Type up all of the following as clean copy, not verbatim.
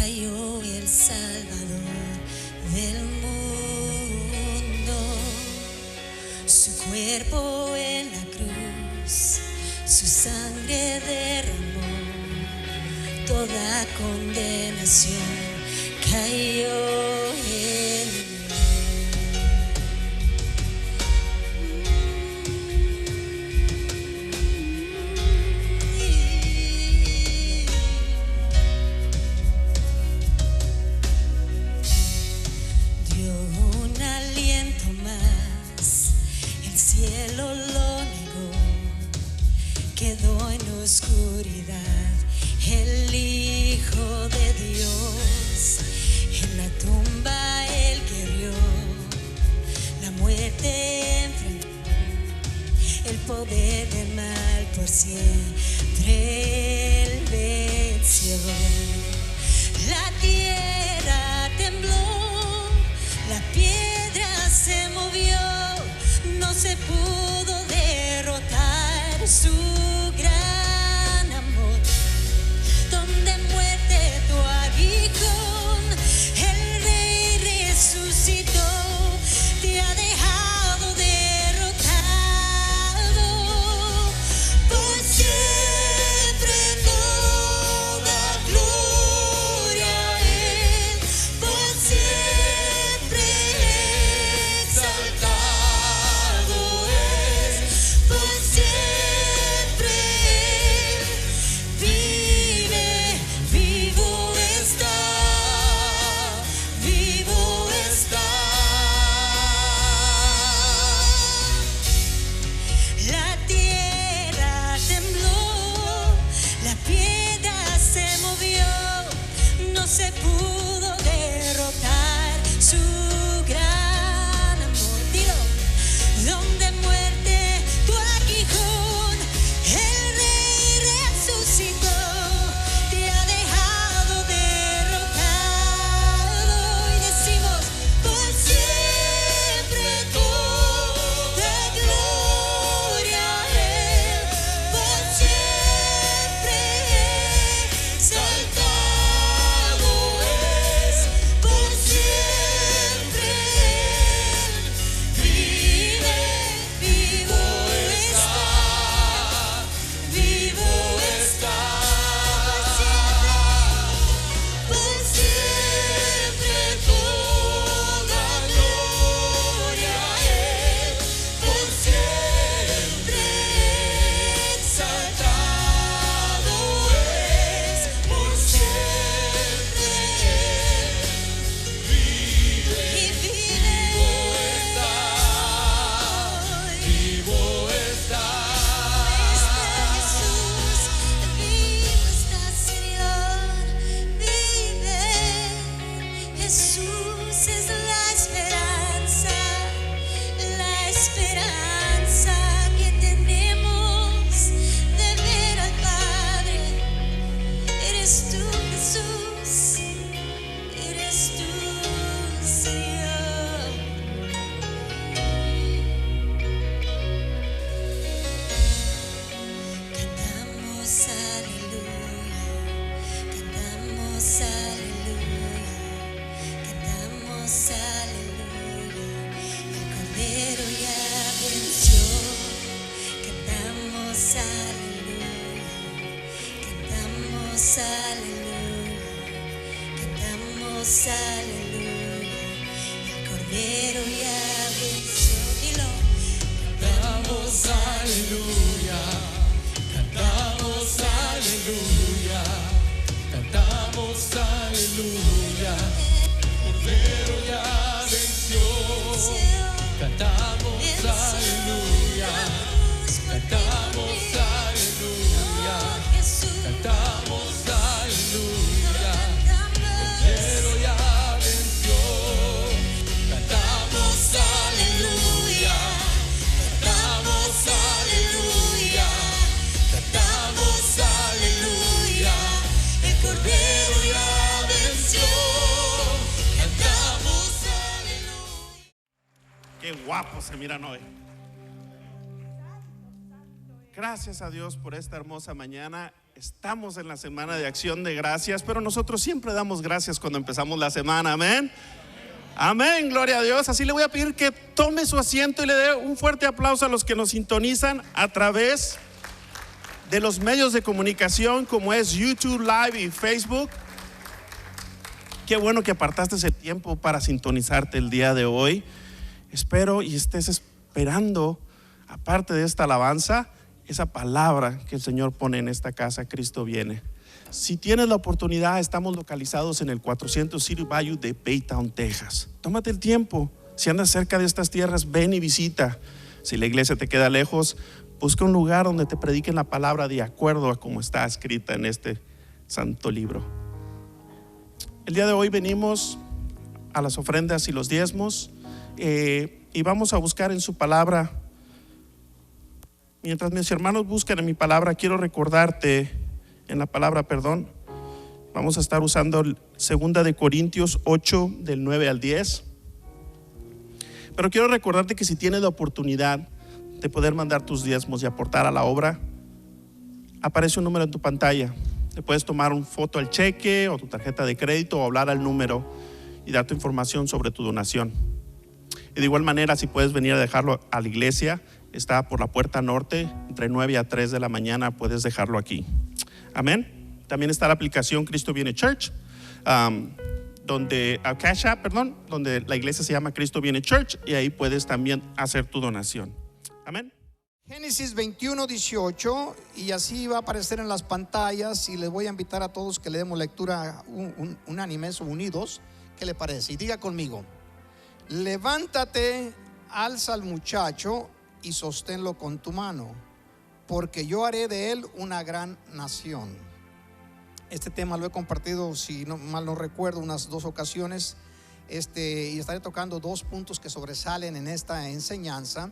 cayó el Salvador del mundo. Su cuerpo en la cruz, su sangre derramó, toda condenación cayó en él. Dio un aliento más, el cielo lo negó, quedó en oscuridad el Hijo de Dios. En la tumba Él guerrió, la muerte enfrentó, el poder del mal por siempre Él venció. La tierra tembló, la piedra se movió, no se pudo derrotar su gran amor. Donde muerte tu aguijón, el Rey resucitó, te ha dejado derrotado. Por siempre toda gloria a Él, por siempre exaltado es, por siempre vive, vivo está, vivo está. La tierra tembló, la piedra se movió, no se pudo derrotar su gran amor. Dilo. Donde muerte tu aguijón, el Rey resucitó, te ha dejado derrotado. Y decimos, por siempre toda gloria a Él, por siempre exaltado es, por siempre vive, vivo está, vivo está. Por siempre toda gloria a Él, por siempre exaltado es, por siempre vive, vivo está, vivo está. Jesús, vivo está, Señor, vive. Jesús es la esperanza que tenemos de ver al Padre. Eres tú, Jesús, eres tú, Señor. Cantamos aleluya, cantamos aleluya, cantamos aleluya. El Cordero ya venció. Cantamos aleluya, cantamos aleluya, cantamos aleluya. El Cordero ya venció. Dilo. Cantamos aleluya, cantamos aleluya, cantamos aleluya, Cordero ya venció. Cantamos aleluya, cantamos aleluya, cantamos aleluya, Cordero ya venció. Cantamos aleluya, cantamos aleluya, cantamos aleluya, el Cordero ya venció. Cantamos aleluya. Qué guapos se miran hoy. Gracias a Dios por esta hermosa mañana. Estamos en la semana de acción de gracias, pero nosotros siempre damos gracias cuando empezamos la semana, amén. Amén, gloria a Dios. Así le voy a pedir que tome su asiento y le dé un fuerte aplauso a los que nos sintonizan a través de los medios de comunicación como es YouTube Live y Facebook. Qué bueno que apartaste ese tiempo para sintonizarte el día de hoy. Espero y estés esperando, aparte de esta alabanza, esa palabra que el Señor pone en esta casa. Cristo viene. Si tienes la oportunidad, estamos localizados en el 400 City Bayou de Baytown, Texas. Tómate el tiempo. Si andas cerca de estas tierras, ven y visita. Si la iglesia te queda lejos, busca un lugar donde te prediquen la palabra de acuerdo a como está escrita en este santo libro. El día de hoy venimos a las ofrendas y los diezmos y vamos a buscar en su palabra. Mientras mis hermanos buscan en mi palabra, quiero recordarte en la palabra, vamos a estar usando 2 de Corintios 8 del 9 al 10. Pero quiero recordarte que si tienes la oportunidad de poder mandar tus diezmos y aportar a la obra, aparece un número en tu pantalla. Le puedes tomar una foto al cheque o tu tarjeta de crédito o hablar al número y dar tu información sobre tu donación. Y de igual manera, si puedes venir a dejarlo a la iglesia, está por la puerta norte, entre 9 a 3 de la mañana, puedes dejarlo aquí. Amén. También está la aplicación Cristo Viene Church, donde Cash App, donde la iglesia se llama Cristo Viene Church, y ahí puedes también hacer tu donación. Amén. Génesis 21:18, y así va a aparecer en las pantallas, y les voy a invitar a todos que le demos lectura unánimes o unidos. ¿Qué le parece? Y diga conmigo: levántate, alza al muchacho y sosténlo con tu mano, porque yo haré de él una gran nación. Este tema lo he compartido, si no mal no recuerdo, unas 2 ocasiones, y estaré tocando 2 puntos que sobresalen en esta enseñanza,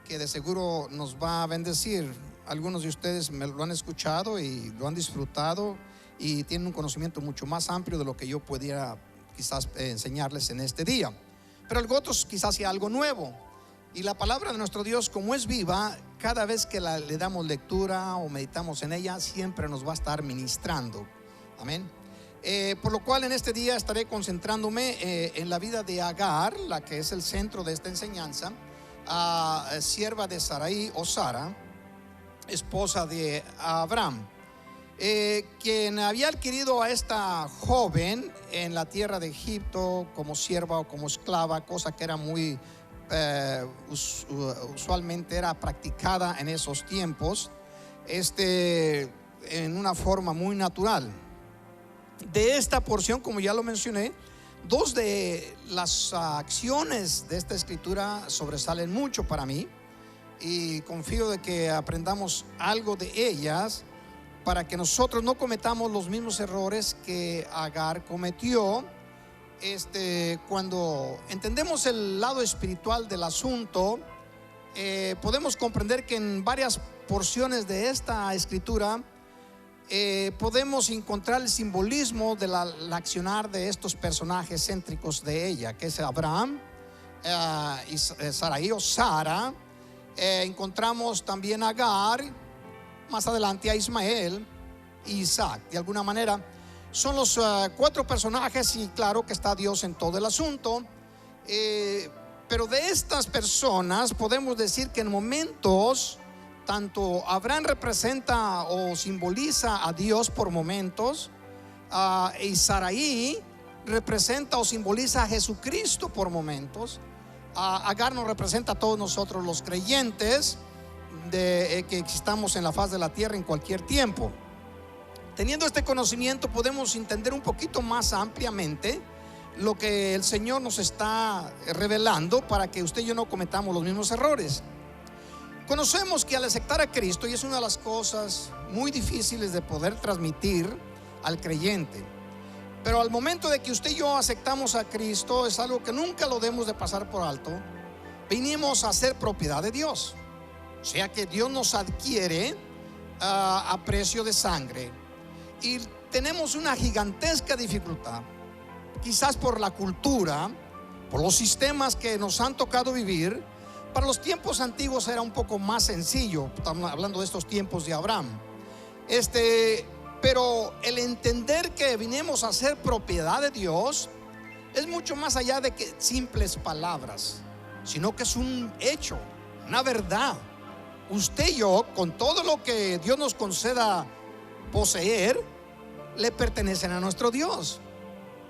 que de seguro nos va a bendecir. Algunos de ustedes me lo han escuchado y lo han disfrutado y tienen un conocimiento mucho más amplio de lo que yo pudiera quizás enseñarles en este día. Pero otros quizás sea algo nuevo. Y la palabra de nuestro Dios, como es viva, cada vez que le damos lectura o meditamos en ella, siempre nos va a estar ministrando. Amén. Por lo cual en este día estaré concentrándome en la vida de Agar, la que es el centro de esta enseñanza, sierva de Sarai o Sara, esposa de Abraham, quien había adquirido a esta joven en la tierra de Egipto como sierva o como esclava, cosa que era muy usualmente era practicada en esos tiempos, en una forma muy natural. De esta porción, como ya lo mencioné, 2 de las acciones de esta escritura sobresalen mucho para mí, y confío de que aprendamos algo de ellas para que nosotros no cometamos los mismos errores que Agar cometió. Cuando entendemos el lado espiritual del asunto, podemos comprender que en varias porciones de esta escritura podemos encontrar el simbolismo del accionar de estos personajes céntricos de ella, que es Abraham y Sarai o Sara. Encontramos también a Agar, más adelante a Ismael y Isaac. De alguna manera son los 4 personajes, y claro que está Dios en todo el asunto. Pero de estas personas podemos decir que en momentos tanto Abraham representa o simboliza a Dios por momentos, y Sarai representa o simboliza a Jesucristo por momentos. Agar nos representa a todos nosotros los creyentes que existamos en la faz de la tierra en cualquier tiempo. Teniendo este conocimiento, podemos entender un poquito más ampliamente lo que el Señor nos está revelando, para que usted y yo no cometamos los mismos errores. Conocemos que al aceptar a Cristo, y es una de las cosas muy difíciles de poder transmitir al creyente, pero al momento de que usted y yo aceptamos a Cristo, es algo que nunca lo debemos de pasar por alto. Vinimos a ser propiedad de Dios, o sea que Dios nos adquiere a precio de sangre. Y tenemos una gigantesca dificultad, quizás por la cultura, por los sistemas que nos han tocado vivir. Para los tiempos antiguos era un poco más sencillo. Estamos hablando de estos tiempos de Abraham. Pero el entender que vinimos a ser propiedad de Dios es mucho más allá de que simples palabras, sino que es un hecho, una verdad. Usted y yo, con todo lo que Dios nos conceda poseer, le pertenecen a nuestro Dios.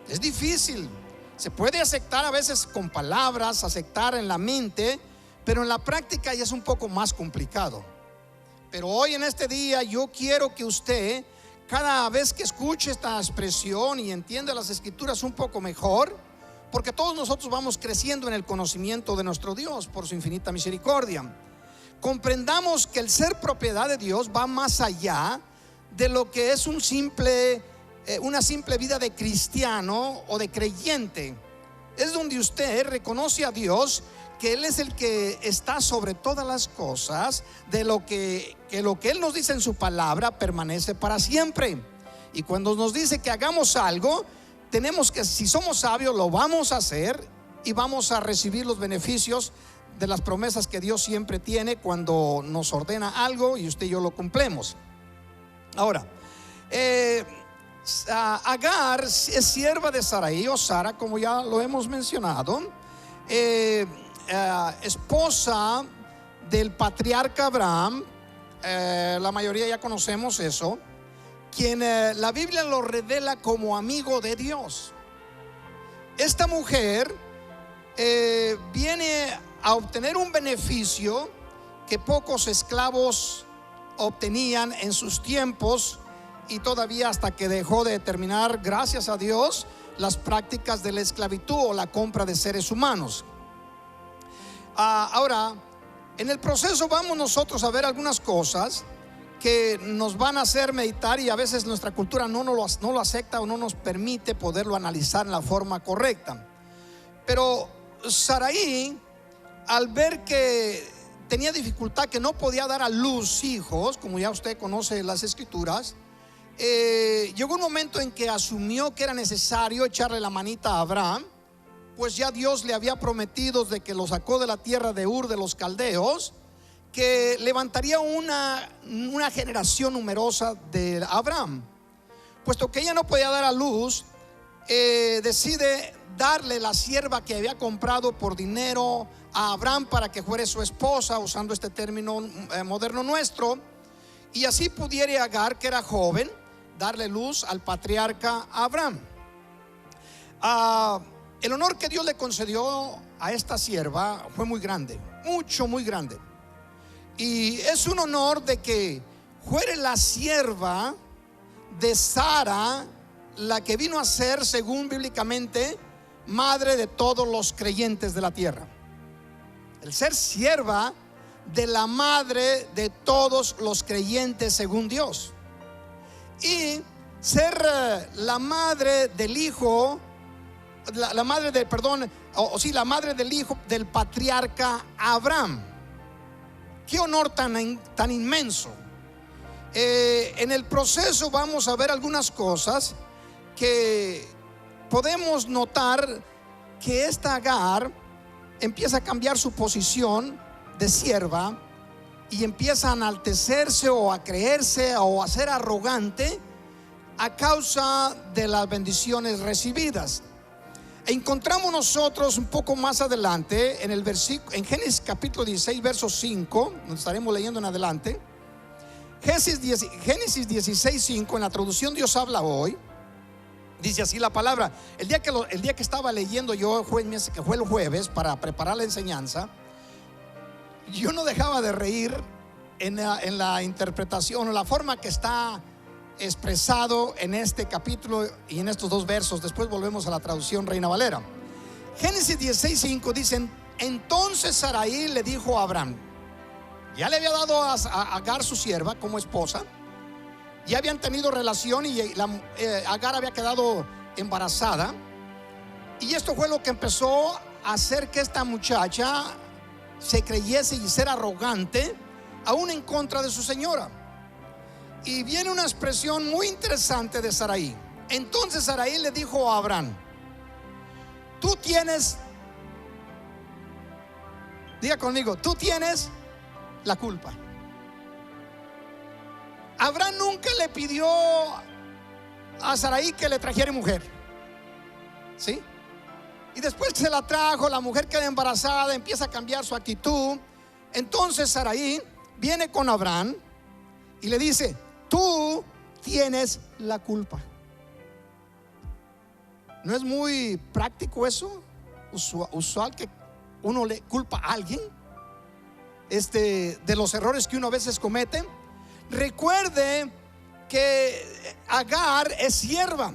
Es difícil, se puede aceptar a veces con palabras, aceptar en la mente, pero en la práctica ya es un poco más complicado. Pero hoy en este día yo quiero que usted, cada vez que escuche esta expresión y entienda las escrituras un poco mejor, porque todos nosotros vamos creciendo en el conocimiento de nuestro Dios por su infinita misericordia, comprendamos que el ser propiedad de Dios va más allá de lo que es una simple vida de cristiano o de creyente. Es donde usted reconoce a Dios, que Él es el que está sobre todas las cosas, de lo que Él nos dice en su palabra permanece para siempre. Y cuando nos dice que hagamos algo, tenemos que, si somos sabios, lo vamos a hacer y vamos a recibir los beneficios de las promesas que Dios siempre tiene cuando nos ordena algo y usted y yo lo cumplimos. Ahora, Agar es sierva de Sarai o Sara, como ya lo hemos mencionado, esposa del patriarca Abraham. La mayoría ya conocemos eso, quien la Biblia lo revela como amigo de Dios. Esta mujer viene a obtener un beneficio que pocos esclavos obtenían en sus tiempos, y todavía hasta que dejó de terminar, gracias a Dios, las prácticas de la esclavitud o la compra de seres humanos. Ahora, en el proceso vamos nosotros a ver algunas cosas que nos van a hacer meditar, y a veces nuestra cultura no lo acepta o no nos permite poderlo analizar en la forma correcta. Pero Sarai, al ver que tenía dificultad, que no podía dar a luz hijos, como ya usted conoce las escrituras, llegó un momento en que asumió que era necesario echarle la manita a Abraham, pues ya Dios le había prometido desde que lo sacó de la tierra de Ur de los caldeos, que levantaría una generación numerosa de Abraham. Puesto que ella no podía dar a luz, decide darle la sierva que había comprado por dinero a Abraham para que fuera su esposa, usando este término moderno nuestro, y así pudiera Agar, que era joven, darle luz al patriarca Abraham. El honor que Dios le concedió a esta sierva fue muy grande, muy grande. Y es un honor de que fuera la sierva de Sara, la que vino a ser, según bíblicamente, madre de todos los creyentes de la tierra. El ser sierva de la madre de todos los creyentes según Dios, y ser la madre del hijo, la madre del hijo del patriarca Abraham. Qué honor tan inmenso. En el proceso vamos a ver algunas cosas que podemos notar, que esta Agar empieza a cambiar su posición de sierva y empieza a enaltecerse o a creerse o a ser arrogante a causa de las bendiciones recibidas. Encontramos nosotros un poco más adelante en el versículo, en Génesis capítulo 16 verso 5, donde estaremos leyendo en adelante. Génesis 16, 5, en la traducción Dios habla hoy, dice así la palabra. El día que estaba leyendo yo, que fue el jueves, para preparar la enseñanza, yo no dejaba de reír en la interpretación o la forma que está expresado en este capítulo y en estos dos versos. Después volvemos a la traducción Reina Valera. Génesis 16, 5 dicen: entonces Sarai le dijo a Abraham, ya le había dado a Agar su sierva como esposa, ya habían tenido relación y Agar había quedado embarazada, y esto fue lo que empezó a hacer que esta muchacha se creyese y ser arrogante aún en contra de su señora. Y viene una expresión muy interesante de Sarai. Entonces Sarai le dijo a Abraham: tú tienes, diga conmigo, tú tienes la culpa. Abraham nunca le pidió a Sarai que le trajera mujer, ¿sí? Y después se la trajo, la mujer queda embarazada, empieza a cambiar su actitud. Entonces Sarai viene con Abraham y le dice: tú tienes la culpa. ¿No es muy práctico eso? Usual que uno le culpa a alguien de los errores que uno a veces comete. Recuerde que Agar es sierva.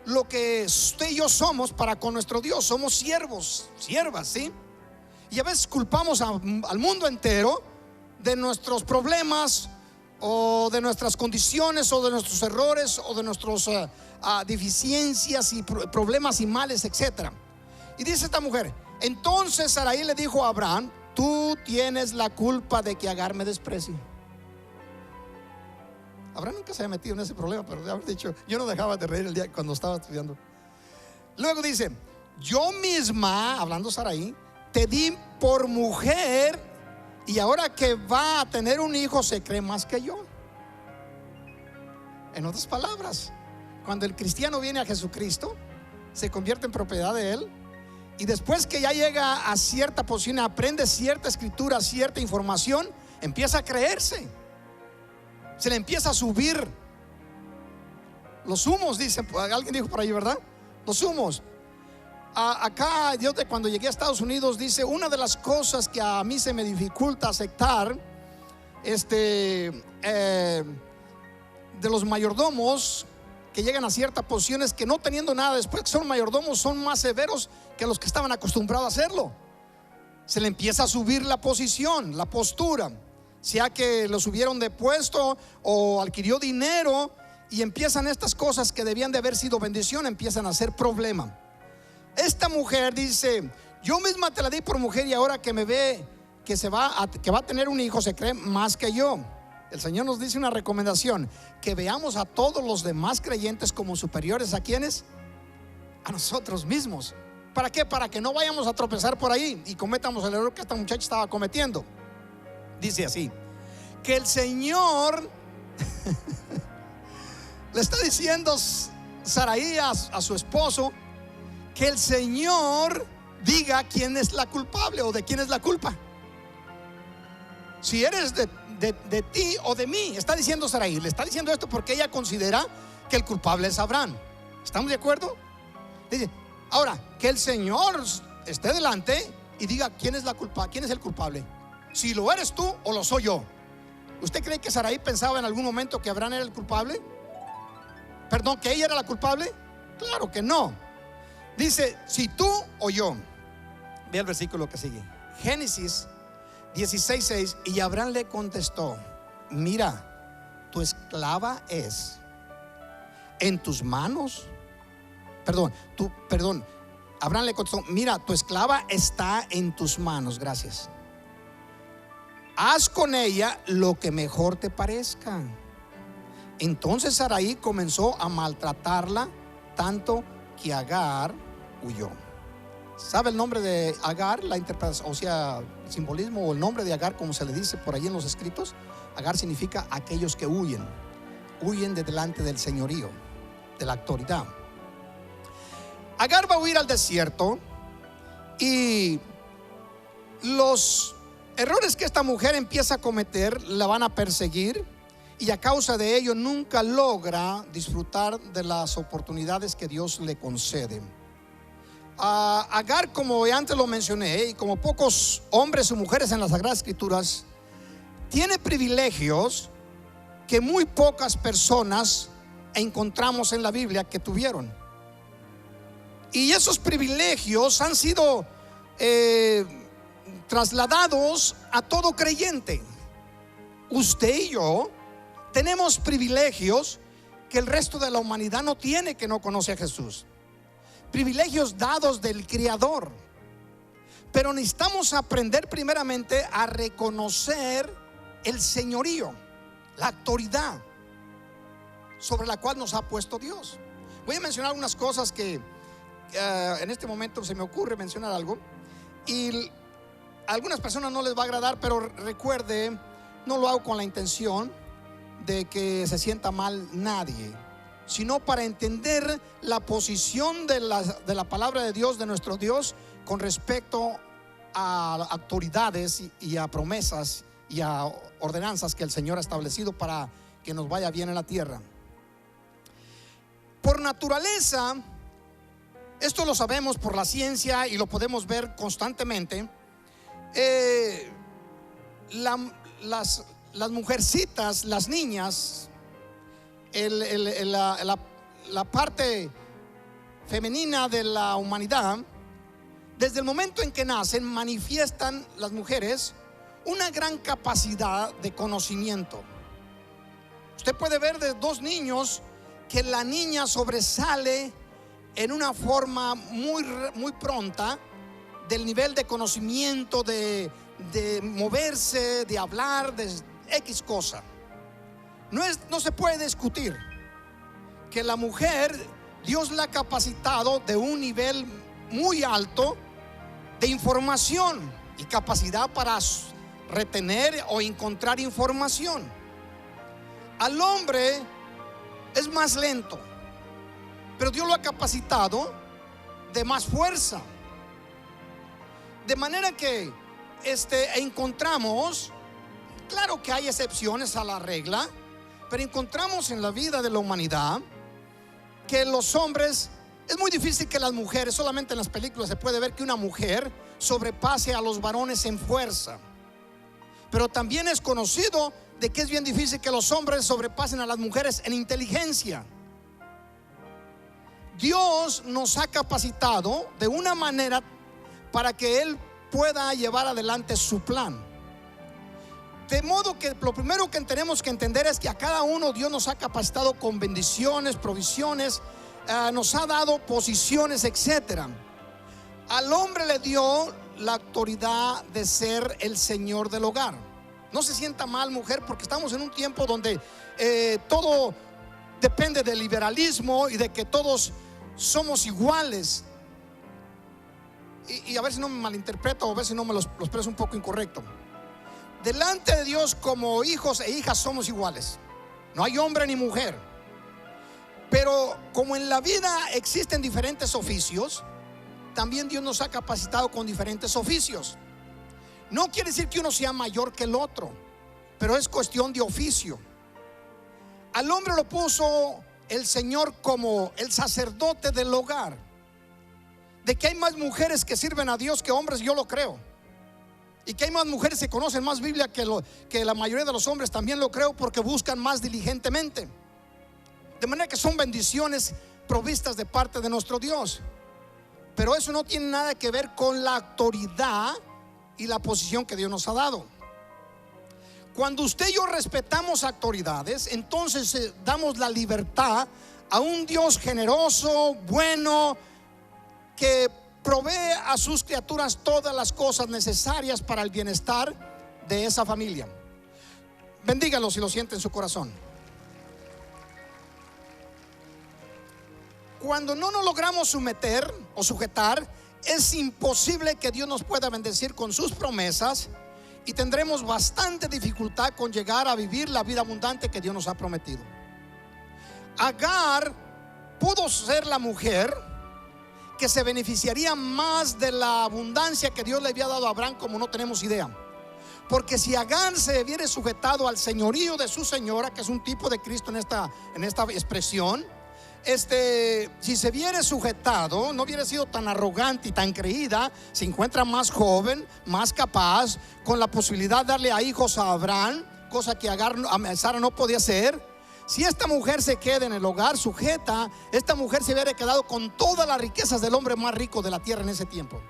Lo que usted y yo somos para con nuestro Dios, somos siervos, siervas, ¿sí? Y a veces culpamos al mundo entero de nuestros problemas, o de nuestras condiciones, o de nuestros errores, o de nuestras deficiencias y problemas y males, etc. Y dice esta mujer: entonces Sarai le dijo a Abraham: tú tienes la culpa de que Agar me desprecie. Abraham nunca se había metido en ese problema, pero de haber dicho, yo no dejaba de reír el día cuando estaba estudiando. Luego dice: yo misma, hablando Sarai, te di por mujer, y ahora que va a tener un hijo se cree más que yo. En otras palabras, cuando el cristiano viene a Jesucristo, se convierte en propiedad de él, y después que ya llega a cierta posición, aprende cierta escritura, cierta información, empieza a creerse. Se le empieza a subir los humos, dice. Alguien dijo por ahí, ¿verdad? Los humos. Acá yo cuando llegué a Estados Unidos, dice, una de las cosas que a mí se me dificulta aceptar de los mayordomos que llegan a ciertas posiciones, que no teniendo nada, después que son mayordomos, son más severos que los que estaban acostumbrados a hacerlo. Se le empieza a subir la posición, la postura, sea que lo subieron de puesto o adquirió dinero, y empiezan estas cosas que debían de haber sido bendición, empiezan a ser problema. Esta mujer dice: yo misma te la di por mujer, y ahora que me ve que va a tener un hijo, se cree más que yo. El Señor nos dice una recomendación: que veamos a todos los demás creyentes como superiores. ¿A quiénes? A nosotros mismos. ¿Para qué? Para que no vayamos a tropezar por ahí y cometamos el error que esta muchacha estaba cometiendo. Dice así, que el Señor le está diciendo Sarai a su esposo, que el Señor diga quién es la culpable o de quién es la culpa. Si eres de ti o de mí, está diciendo Sarai. Le está diciendo esto porque ella considera que el culpable es Abraham. ¿Estamos de acuerdo? Dice, ahora, que el Señor esté delante y diga quién es la culpa, quién es el culpable. Si lo eres tú o lo soy yo. ¿Usted cree que Sarai pensaba en algún momento que Abraham era el culpable? Perdón, que ella era la culpable. Claro que no. Dice, si tú o yo. Ve el versículo que sigue, Génesis 16:6. Y Abraham le contestó: mira, tu esclava es en tus manos. Abraham le contestó: mira, tu esclava está en tus manos. Gracias. Haz con ella lo que mejor te parezca. Entonces Sarai comenzó a maltratarla tanto que Agar huyó. ¿Sabe el nombre de Agar? La interpretación, o sea, el simbolismo o el nombre de Agar, como se le dice por ahí en los escritos. Agar significa aquellos que huyen. Huyen de delante del señorío, de la autoridad. Agar va a huir al desierto, y los errores que esta mujer empieza a cometer la van a perseguir, y a causa de ello nunca logra disfrutar de las oportunidades que Dios le concede. Agar, como antes lo mencioné, y como pocos hombres o mujeres en las Sagradas Escrituras, tiene privilegios que muy pocas personas encontramos en la Biblia que tuvieron. Y esos privilegios han sido trasladados a todo creyente. Usted y yo tenemos privilegios que el resto de la humanidad no tiene, que no conoce a Jesús. Privilegios dados del Creador. Pero necesitamos aprender primeramente a reconocer el señorío, la autoridad sobre la cual nos ha puesto Dios. Voy a mencionar unas cosas que en este momento se me ocurre mencionar algo, y a algunas personas no les va a agradar, pero recuerde, no lo hago con la intención. de que se sienta mal nadie, sino para entender la posición de la palabra de Dios, de nuestro Dios, con respecto a autoridades y a promesas y a ordenanzas que el Señor ha establecido para que nos vaya bien en la tierra. Por naturaleza, esto lo sabemos por la ciencia y lo podemos ver constantemente, las mujercitas, las niñas, la parte femenina de la humanidad, desde el momento en que nacen, manifiestan las mujeres una gran capacidad de conocimiento. Usted puede ver de dos niños que la niña sobresale en una forma muy pronta del nivel de conocimiento, de moverse, de hablar, de X cosa. No se puede discutir que la mujer, Dios la ha capacitado de un nivel muy alto de información y capacidad para retener o encontrar información. Al hombre es más lento, pero Dios lo ha capacitado de más fuerza. De manera que encontramos, claro que hay excepciones a la regla, pero encontramos en la vida de la humanidad que los hombres, es muy difícil que las mujeres, solamente en las películas se puede ver que una mujer sobrepase a los varones en fuerza, pero también es conocido de que es bien difícil que los hombres sobrepasen a las mujeres en inteligencia. Dios nos ha capacitado de una manera para que Él pueda llevar adelante su plan. De modo que lo primero que tenemos que entender es que a cada uno Dios nos ha capacitado con bendiciones, provisiones, nos ha dado posiciones, etcétera. Al hombre le dio la autoridad de ser el señor del hogar. No se sienta mal, mujer, porque estamos en un tiempo donde todo depende del liberalismo y de que todos somos iguales. Y a ver si no me malinterpreto, o a ver si no me los expreso un poco incorrecto. Delante de Dios, como hijos e hijas, somos iguales. No hay hombre ni mujer. Pero como en la vida existen diferentes oficios, también Dios nos ha capacitado con diferentes oficios. No quiere decir que uno sea mayor que el otro, pero es cuestión de oficio. Al hombre lo puso el Señor como el sacerdote del hogar. De que hay más mujeres que sirven a Dios que hombres, yo lo creo. Y que hay más mujeres que conocen más Biblia que la mayoría de los hombres, también lo creo, porque buscan más diligentemente. De manera que son bendiciones provistas de parte de nuestro Dios. Pero eso no tiene nada que ver con la autoridad y la posición que Dios nos ha dado. Cuando usted y yo respetamos autoridades, entonces damos la libertad a un Dios generoso, bueno, que provee a sus criaturas todas las cosas necesarias para el bienestar de esa familia. Bendígalo si lo siente en su corazón. Cuando no nos logramos someter o sujetar, es imposible que Dios nos pueda bendecir con sus promesas, y tendremos bastante dificultad con llegar a vivir la vida abundante que Dios nos ha prometido. Agar pudo ser la mujer que se beneficiaría más de la abundancia que Dios le había dado a Abraham, como no tenemos idea. Porque si Agar se viene sujetado al señorío de su señora, que es un tipo de Cristo en esta expresión, si se viene sujetado, no hubiera sido tan arrogante y tan creída, se encuentra más joven, más capaz, con la posibilidad de darle a hijos a Abraham, cosa que Sara no podía hacer. Si esta mujer se queda en el hogar sujeta, esta mujer se hubiera quedado con todas las riquezas del hombre más rico de la tierra en ese tiempo.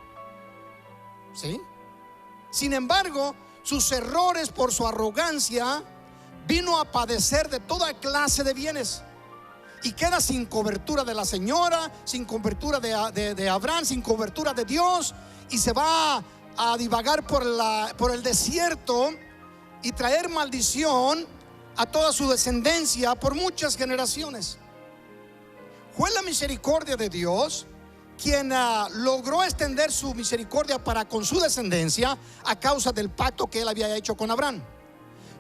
¿Sí? Sin embargo, sus errores por su arrogancia, vino a padecer de toda clase de bienes, y queda sin cobertura de la señora, sin cobertura de Abraham, sin cobertura de Dios, y se va a divagar por el desierto y traer maldición a toda su descendencia por muchas generaciones. Fue la misericordia de Dios quien logró extender su misericordia para con su descendencia a causa del pacto que él había hecho con Abraham.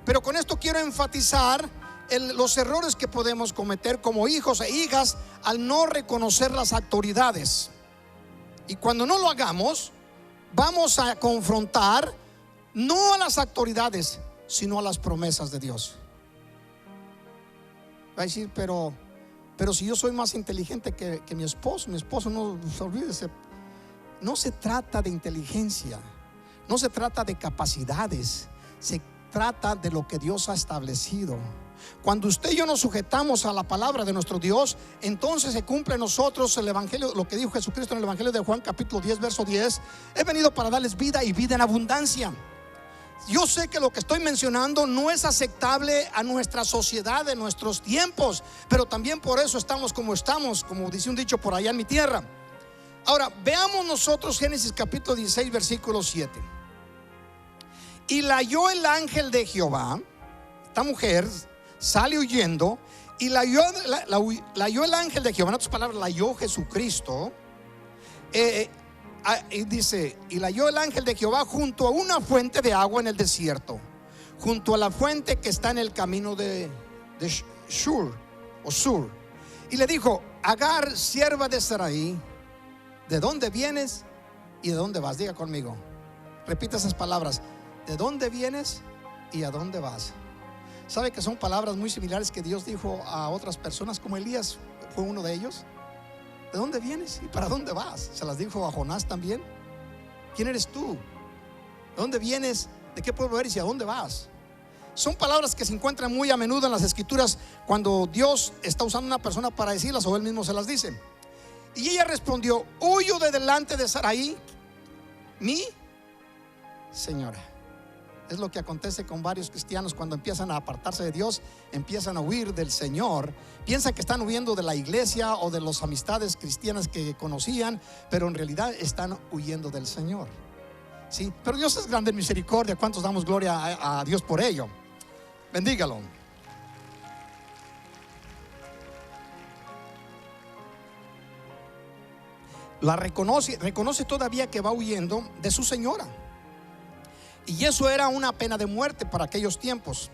Pero con esto quiero enfatizar los errores que podemos cometer como hijos e hijas al no reconocer las autoridades. Y cuando no lo hagamos, vamos a confrontar no a las autoridades, sino a las promesas de Dios. Va a decir, pero si yo soy más inteligente que mi esposo no, olvídese. No se trata de inteligencia, no se trata de capacidades, se trata de lo que Dios ha establecido. Cuando usted y yo nos sujetamos a la palabra de nuestro Dios, entonces se cumple en nosotros el evangelio, lo que dijo Jesucristo en el evangelio de Juan capítulo 10 verso 10: he venido para darles vida y vida en abundancia. Yo sé que lo que estoy mencionando no es aceptable a nuestra sociedad de nuestros tiempos, pero también por eso estamos, como dice un dicho por allá en mi tierra. Ahora veamos nosotros Génesis capítulo 16 versículo 7. Y la halló el ángel de Jehová. Esta mujer sale huyendo y la halló el ángel de Jehová. En otras palabras, la halló Jesucristo. Y dice, y la halló el ángel de Jehová junto a una fuente de agua en el desierto, junto a la fuente que está en el camino de Shur o Sur. Y le dijo: Agar, sierva de Sarai, ¿de dónde vienes y de dónde vas? Diga conmigo, repita esas palabras: ¿de dónde vienes y a dónde vas? ¿Sabe que son palabras muy similares que Dios dijo a otras personas, como Elías fue uno de ellos? ¿De dónde vienes y para dónde vas? Se las dijo a Jonás también. ¿Quién eres tú? ¿De dónde vienes? ¿De qué pueblo eres y a dónde vas? Son palabras que se encuentran muy a menudo en las escrituras cuando Dios está usando a una persona para decirlas o Él mismo se las dice. Y ella respondió: huyo de delante de Sarai, mi señora. Es lo que acontece con varios cristianos cuando empiezan a apartarse de Dios, empiezan a huir del Señor. Piensan que están huyendo de la iglesia o de las amistades cristianas que conocían, pero en realidad están huyendo del Señor. Sí, pero Dios es grande en misericordia. ¿Cuántos damos gloria a Dios por ello? Bendígalo. La reconoce todavía que va huyendo de su señora. Y eso era una pena de muerte para aquellos tiempos.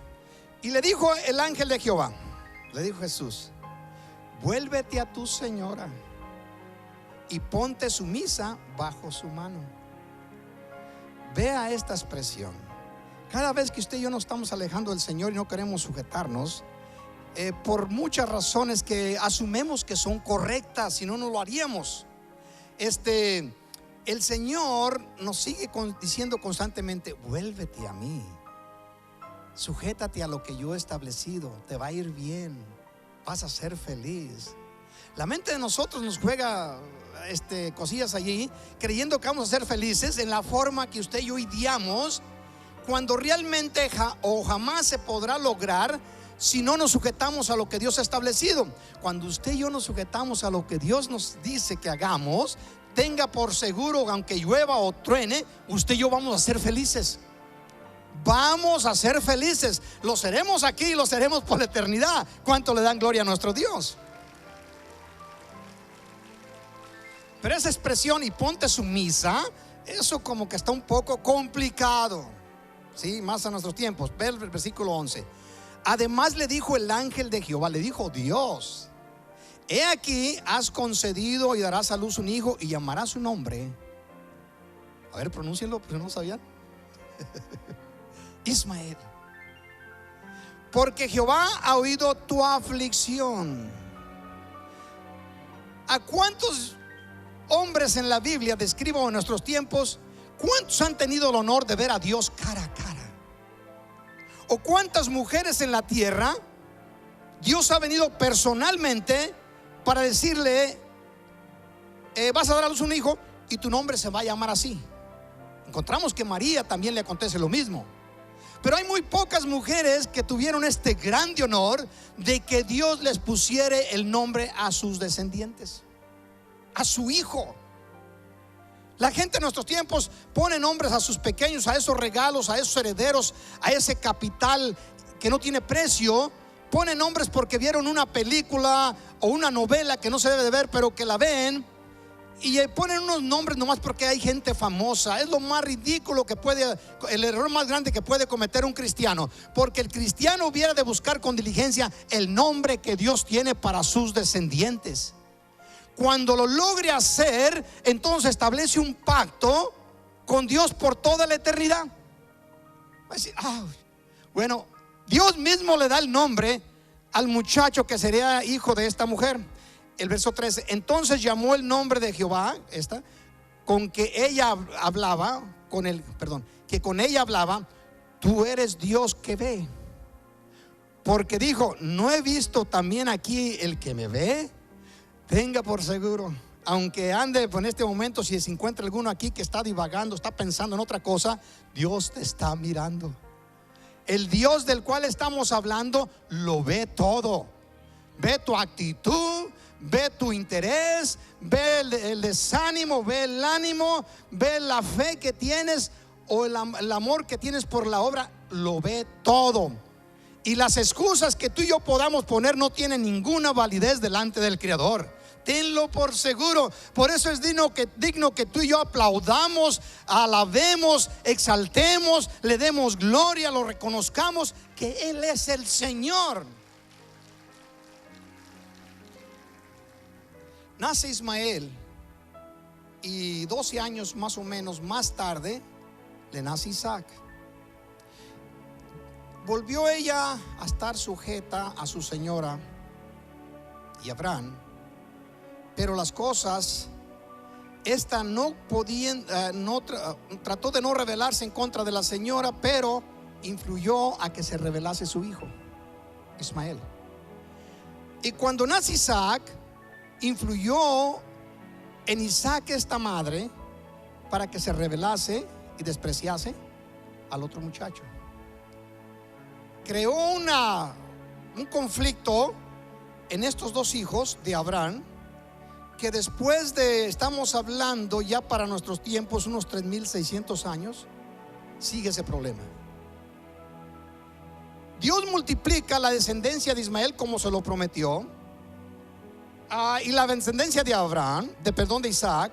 Y le dijo el ángel de Jehová, le dijo Jesús: vuélvete a tu señora y ponte sumisa bajo su mano. Vea esta expresión. Cada vez que usted y yo nos estamos alejando del Señor y no queremos sujetarnos, por muchas razones que asumimos que son correctas, si no, no lo haríamos. El Señor nos sigue diciendo constantemente: vuélvete a mí, sujétate a lo que yo he establecido, te va a ir bien, vas a ser feliz. La mente de nosotros nos juega cosillas allí, creyendo que vamos a ser felices en la forma que usted y yo ideamos, cuando realmente jamás se podrá lograr si no nos sujetamos a lo que Dios ha establecido. Cuando usted y yo nos sujetamos a lo que Dios nos dice que hagamos, tenga por seguro, aunque llueva o truene, usted y yo vamos a ser felices. Vamos a ser felices. Lo seremos aquí y lo seremos por la eternidad. ¿Cuánto le dan gloria a nuestro Dios? Pero esa expresión, y ponte sumisa, eso como que está un poco complicado, ¿sí? Más a nuestros tiempos. Ve el versículo 11. Además le dijo el ángel de Jehová, le dijo Dios: he aquí, has concedido y darás a luz un hijo y llamarás su nombre. A ver, pronúncienlo, porque no sabían. Ismael. Porque Jehová ha oído tu aflicción. ¿A cuántos hombres en la Biblia, describo en nuestros tiempos, cuántos han tenido el honor de ver a Dios cara a cara? ¿O cuántas mujeres en la tierra Dios ha venido personalmente para decirle: vas a dar a luz un hijo y tu nombre se va a llamar así? Encontramos que María también le acontece lo mismo. Pero hay muy pocas mujeres que tuvieron este grande honor de que Dios les pusiera el nombre a sus descendientes, a su hijo. La gente en nuestros tiempos pone nombres a sus pequeños, a esos regalos, a esos herederos, a ese capital que no tiene precio. Pone nombres porque vieron una película o una novela que no se debe de ver, pero que la ven. Y ponen unos nombres nomás porque hay gente famosa. Es lo más ridículo que puede, el error más grande que puede cometer un cristiano. Porque el cristiano hubiera de buscar con diligencia el nombre que Dios tiene para sus descendientes. Cuando lo logre hacer, entonces establece un pacto con Dios por toda la eternidad. Va a decir, bueno, Dios mismo le da el nombre al muchacho que sería hijo de esta mujer. El verso 13, entonces llamó el nombre de Jehová, con que ella hablaba, que con ella hablaba, tú eres Dios que ve. Porque dijo, ¿no he visto también aquí el que me ve? Tenga por seguro, aunque ande en este momento, si se encuentra alguno aquí que está divagando, está pensando en otra cosa, Dios te está mirando. El Dios del cual estamos hablando lo ve todo. Ve tu actitud, ve tu interés, ve el desánimo, ve el ánimo, ve la fe que tienes o el amor que tienes por la obra. Lo ve todo. Y las excusas que tú y yo podamos poner no tienen ninguna validez delante del Creador. Tenlo por seguro. Por eso es digno que tú y yo aplaudamos, alabemos, exaltemos, le demos gloria, lo reconozcamos que Él es el Señor. Nace Ismael y 12 años más o menos más tarde le nace Isaac. Volvió ella a estar sujeta a su señora y Abraham, pero las cosas, esta no podían, trató de no rebelarse en contra de la señora, pero influyó a que se rebelase su hijo Ismael. Y cuando nace Isaac, influyó en Isaac esta madre para que se rebelase y despreciase al otro muchacho. Creó un conflicto en estos dos hijos de Abraham, que después de, estamos hablando ya para nuestros tiempos, unos 3600 años, sigue ese problema. Dios multiplica la descendencia de Ismael como se lo prometió, y la descendencia de Abraham, de Isaac.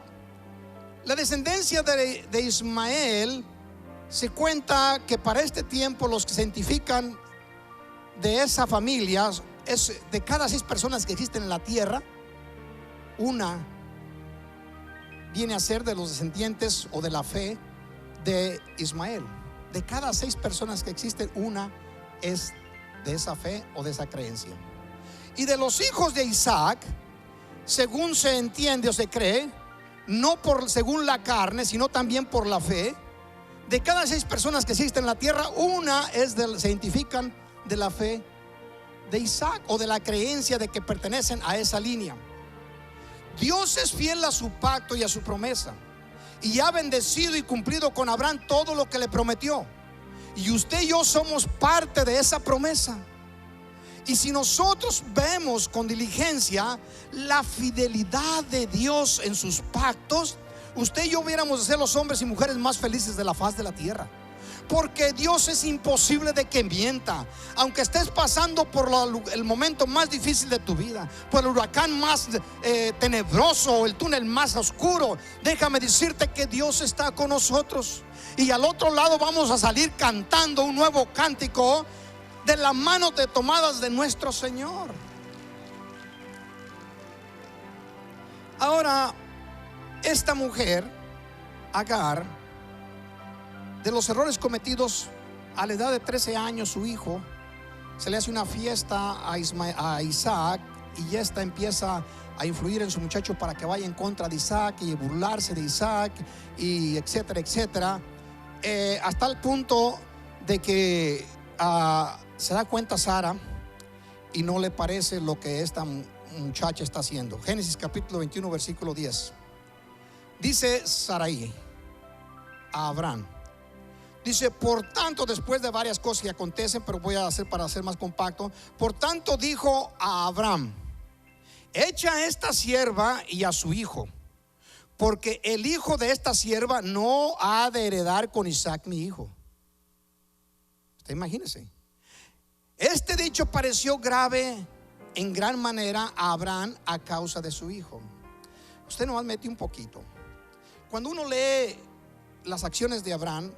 La descendencia de Ismael, se cuenta que para este tiempo los que se identifican de esa familia es de cada 6 personas que existen en la tierra, una viene a ser de los descendientes o de la fe de Ismael. De cada 6 personas que existen, una es de esa fe o de esa creencia. Y de los hijos de Isaac, según se entiende o se cree, no según la carne, sino también por la fe, de cada 6 personas que existen en la tierra, una se identifican de la fe de Isaac o de la creencia de que pertenecen a esa línea. Dios es fiel a su pacto y a su promesa, y ha bendecido y cumplido con Abraham todo lo que le prometió. Y usted y yo somos parte de esa promesa. Y si nosotros vemos con diligencia la fidelidad de Dios en sus pactos, usted y yo hubiéramos de ser los hombres y mujeres más felices de la faz de la tierra. Porque Dios es imposible de que mienta. Aunque estés pasando por el momento más difícil de tu vida, por el huracán más tenebroso, el túnel más oscuro, déjame decirte que Dios está con nosotros. Y al otro lado vamos a salir cantando un nuevo cántico de la mano de tomadas de nuestro Señor. Ahora, esta mujer, Agar, de los errores cometidos, a la edad de 13 años su hijo, se le hace una fiesta a Isaac, y esta empieza a influir en su muchacho para que vaya en contra de Isaac y burlarse de Isaac, y etcétera, etcétera, hasta el punto de que se da cuenta Sara y no le parece lo que esta muchacha está haciendo. Génesis capítulo 21 versículo 10. Dice Sarai a Abraham, dice: por tanto, después de varias cosas que acontecen, pero voy a hacer para ser más compacto, por tanto dijo a Abraham: echa a esta sierva y a su hijo, porque el hijo de esta sierva no ha de heredar con Isaac mi hijo. Usted imagínese. Este dicho pareció grave en gran manera a Abraham a causa de su hijo. usted nomás mete un poquito. Cuando uno lee las acciones de Abraham,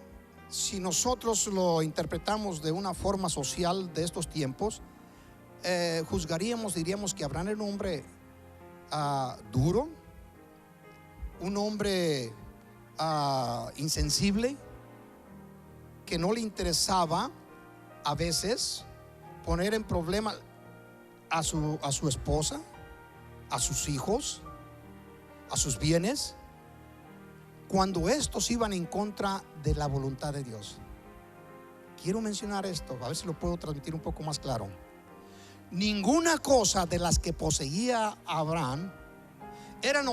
si nosotros lo interpretamos de una forma social de estos tiempos, juzgaríamos, diríamos que Abraham era un hombre duro, un hombre insensible, que no le interesaba a veces poner en problema a su esposa, a sus hijos, a sus bienes, cuando estos iban en contra de la voluntad de Dios. Quiero mencionar esto, a ver si lo puedo transmitir un poco más claro. Ninguna cosa de las que poseía Abraham fueron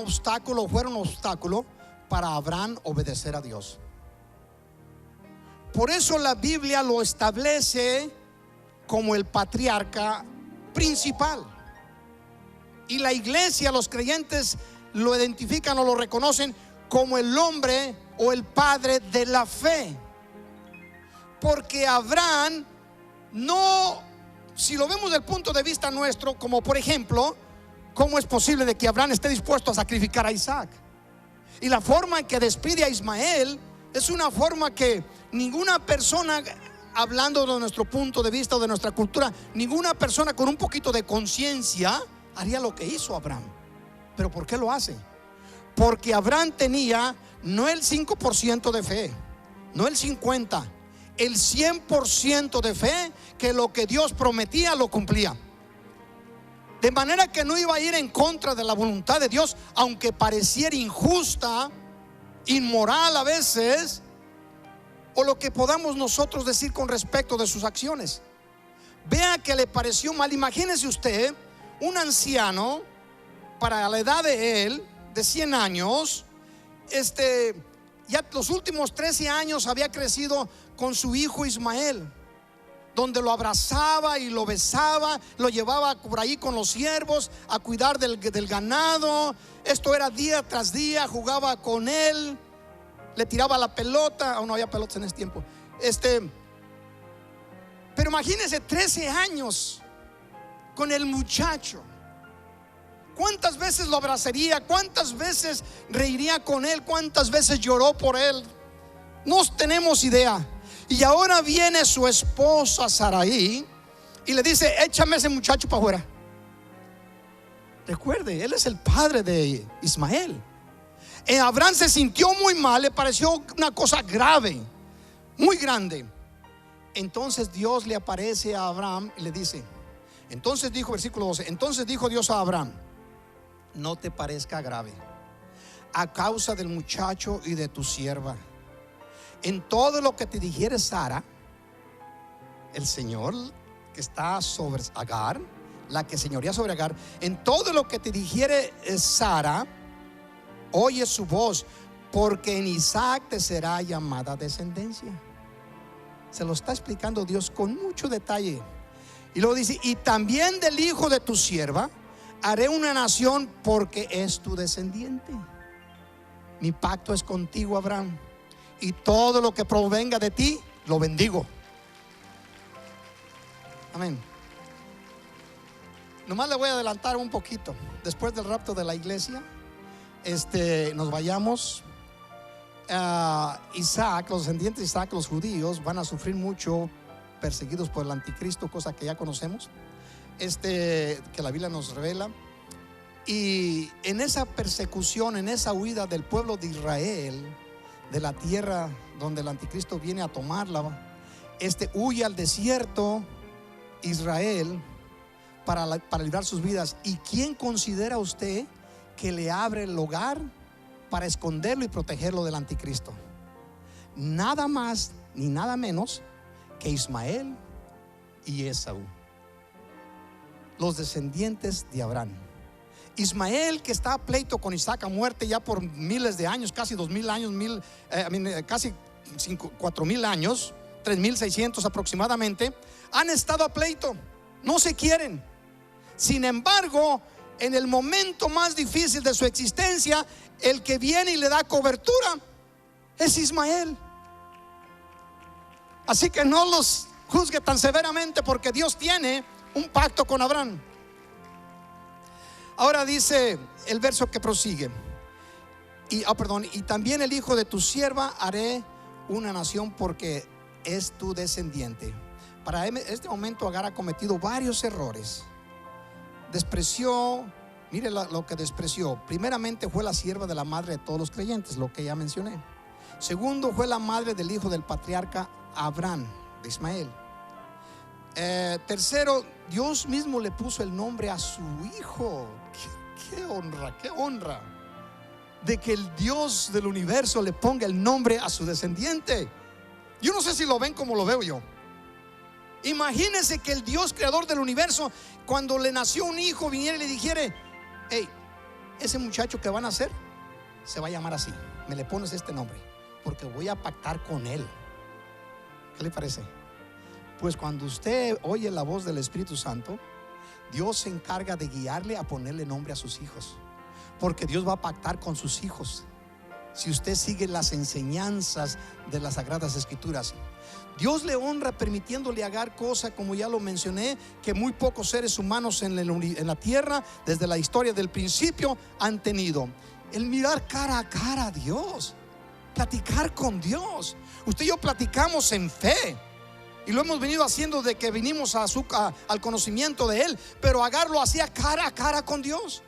obstáculo para Abraham obedecer a Dios. Por eso la Biblia lo establece como el patriarca principal. Y la iglesia, los creyentes lo identifican o lo reconocen como el hombre o el padre de la fe. Porque Abraham no, si lo vemos desde el punto de vista nuestro, como por ejemplo, ¿cómo es posible de que Abraham esté dispuesto a sacrificar a Isaac? Y la forma en que despide a Ismael es una forma que ninguna persona, hablando de nuestro punto de vista o de nuestra cultura, ninguna persona con un poquito de conciencia haría lo que hizo Abraham. ¿Pero por qué lo hace? Porque Abraham tenía no el 5% de fe, no el 50%, el 100% de fe, que lo que Dios prometía lo cumplía. De manera que no iba a ir en contra de la voluntad de Dios, aunque pareciera injusta, inmoral a veces, o lo que podamos nosotros decir con respecto de sus acciones. Vea que le pareció mal. Imagínese usted un anciano, para la edad de él, de 100 años, ya los últimos 13 años había crecido con su hijo Ismael, donde lo abrazaba y lo besaba, lo llevaba por ahí con los siervos a cuidar del ganado. Esto era día tras día, jugaba con él, le tiraba la pelota. Aún no había pelotas en ese tiempo. Pero imagínense 13 años con el muchacho. ¿Cuántas veces lo abrazaría? ¿Cuántas veces reiría con él? ¿Cuántas veces lloró por él? No tenemos idea. Y ahora viene su esposa Sarai y le dice: échame ese muchacho para afuera. Recuerde, él es el padre de Ismael. Abraham se sintió muy mal, le pareció una cosa grave, muy grande. Entonces Dios le aparece a Abraham y le dice, entonces dijo, versículo 12, entonces dijo Dios a Abraham: no te parezca grave a causa del muchacho y de tu sierva. En todo lo que te dijere Sara, el Señor que está sobre Agar, la que señorea sobre Agar, en todo lo que te dijere Sara, oye su voz, porque en Isaac te será llamada descendencia. Se lo está explicando Dios con mucho detalle. Y luego dice: y también del hijo de tu sierva haré una nación, porque es tu descendiente. Mi pacto es contigo, Abraham, y todo lo que provenga de ti lo bendigo. Amén. Nomás le voy a adelantar un poquito. Después del rapto de la iglesia, nos vayamos. Isaac, los descendientes de Isaac, los judíos, van a sufrir mucho, perseguidos por el anticristo, cosa que ya conocemos, que la Biblia nos revela. Y en esa persecución, en esa huida del pueblo de Israel de la tierra donde el anticristo viene a tomarla, huye al desierto Israel para librar sus vidas. ¿Y quién considera usted que le abre el hogar para esconderlo y protegerlo del anticristo? Nada más ni nada menos que Ismael y Esaú, los descendientes de Abraham. Ismael, que está a pleito con Isaac a muerte ya por miles de años, casi 2000 años, casi 4000 años, 3600 aproximadamente, han estado a pleito, no se quieren. Sin embargo, en el momento más difícil de su existencia, el que viene y le da cobertura es Ismael. Así que no los juzgue tan severamente, porque Dios tiene un pacto con Abraham. Ahora dice el verso que prosigue. Y también el hijo de tu sierva haré una nación porque es tu descendiente. Para este momento Agar ha cometido varios errores. Despreció, mire lo que despreció. Primeramente fue la sierva de la madre de todos los creyentes, lo que ya mencioné. Segundo, fue la madre del hijo del patriarca Abraham, de Ismael. Tercero, Dios mismo le puso el nombre a su hijo. Qué honra, qué honra de que el Dios del universo le ponga el nombre a su descendiente. Yo no sé si lo ven como lo veo yo. Imagínense que el Dios creador del universo, cuando le nació un hijo, viniera y le dijera: hey, ese muchacho que van a nacer se va a llamar así, me le pones este nombre porque voy a pactar con él. ¿Qué le parece? Pues cuando usted oye la voz del Espíritu Santo, Dios se encarga de guiarle a ponerle nombre a sus hijos, porque Dios va a pactar con sus hijos si usted sigue las enseñanzas de las Sagradas Escrituras. Dios le honra permitiéndole Agar cosa, como ya lo mencioné, que muy pocos seres humanos en la tierra desde la historia del principio han tenido: el mirar cara a cara a Dios, platicar con Dios. Usted y yo platicamos en fe, y lo hemos venido haciendo desde que vinimos al conocimiento de Él. Pero Agar lo hacía cara a cara con Dios.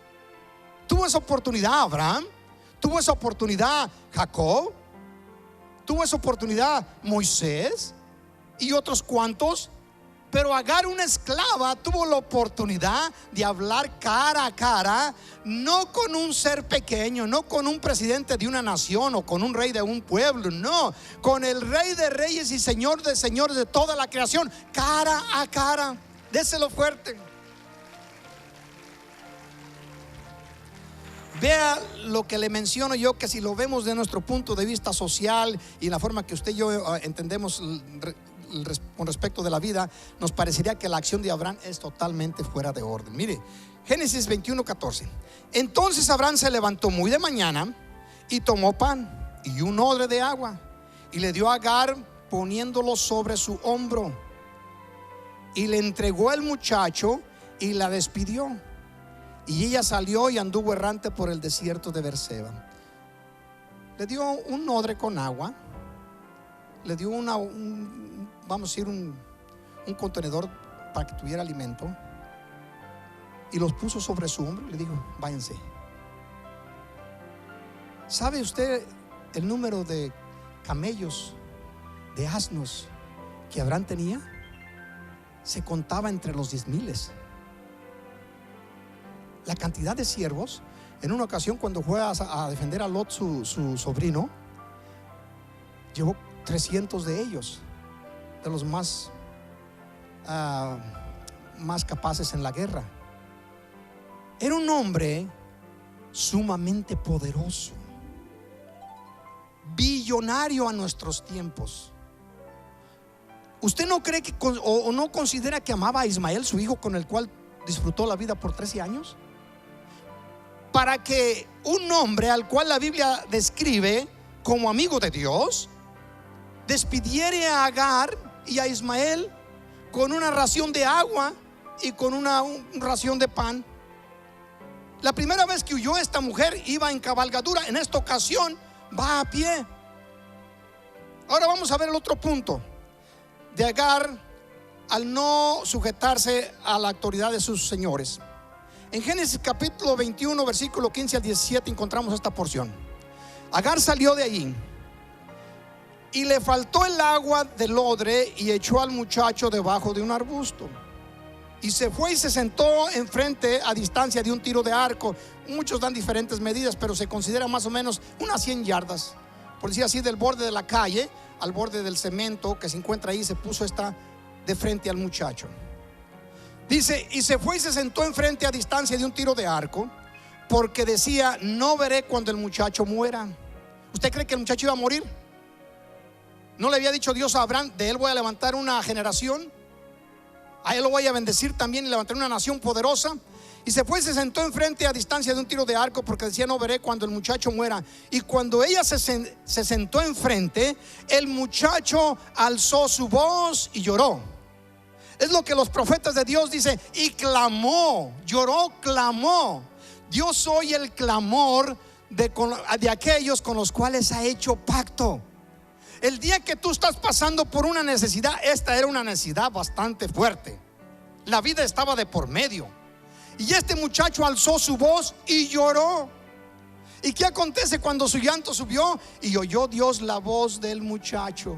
Tuvo esa oportunidad Abraham, tuvo esa oportunidad Jacob, tuvo esa oportunidad Moisés y otros cuantos. Pero Agar, una esclava, tuvo la oportunidad de hablar cara a cara, no con un ser pequeño, no con un presidente de una nación o con un rey de un pueblo, no, con el Rey de reyes y Señor de señores de toda la creación, cara a cara. Déselo fuerte. Vea lo que le menciono yo, que si lo vemos de nuestro punto de vista social y la forma que usted y yo entendemos con respecto de la vida, nos parecería que la acción de Abraham es totalmente fuera de orden. Mire, Génesis 21:14. Entonces Abraham se levantó muy de mañana y tomó pan y un odre de agua y le dio a Agar, poniéndolo sobre su hombro, y le entregó el muchacho y la despidió. Y ella salió y anduvo errante por el desierto de Beerseba. Le dio un odre con agua, le dio vamos a decir un contenedor para que tuviera alimento, y los puso sobre su hombro y le dijo: váyanse. ¿Sabe usted el número de camellos, de asnos que Abraham tenía? Se contaba entre los 10,000. La cantidad de siervos. En una ocasión, cuando fue a defender a Lot, su sobrino, llevó 300 de ellos, de los más capaces en la guerra. Era un hombre sumamente poderoso, billonario a nuestros tiempos. ¿Usted no cree que o no considera que amaba a Ismael, su hijo, con el cual disfrutó la vida por 13 años? Para que un hombre al cual la Biblia describe como amigo de Dios despidiere a Agar y a Ismael con una ración de agua y con una ración de pan. La primera vez que huyó esta mujer iba en cabalgadura, en esta ocasión va a pie. Ahora vamos a ver el otro punto de Agar al no sujetarse a la autoridad de sus señores. En Génesis capítulo 21, versículo 15 al 17 encontramos esta porción. Agar salió de allí y le faltó el agua del odre y echó al muchacho debajo de un arbusto. Y se fue y se sentó enfrente, a distancia de un tiro de arco. Muchos dan diferentes medidas, pero se considera más o menos unas 100 yardas, por decir así, del borde de la calle al borde del cemento que se encuentra ahí. Se puso esta de frente al muchacho. Dice: y se fue y se sentó enfrente, a distancia de un tiro de arco, porque decía: no veré cuando el muchacho muera. ¿Usted cree que el muchacho iba a morir? ¿No le había dicho Dios a Abraham: de él voy a levantar una generación, a él lo voy a bendecir también y levantar una nación poderosa? Y se fue y se sentó enfrente, a distancia de un tiro de arco, porque decía: no veré cuando el muchacho muera. Y cuando ella se sentó enfrente, el muchacho alzó su voz y lloró. Es lo que los profetas de Dios dicen: y clamó, lloró, clamó. Dios oye el clamor de aquellos con los cuales ha hecho pacto. El día que tú estás pasando por una necesidad, esta era una necesidad bastante fuerte. La vida estaba de por medio. Y este muchacho alzó su voz y lloró. ¿Y qué acontece cuando su llanto subió? Y oyó Dios la voz del muchacho.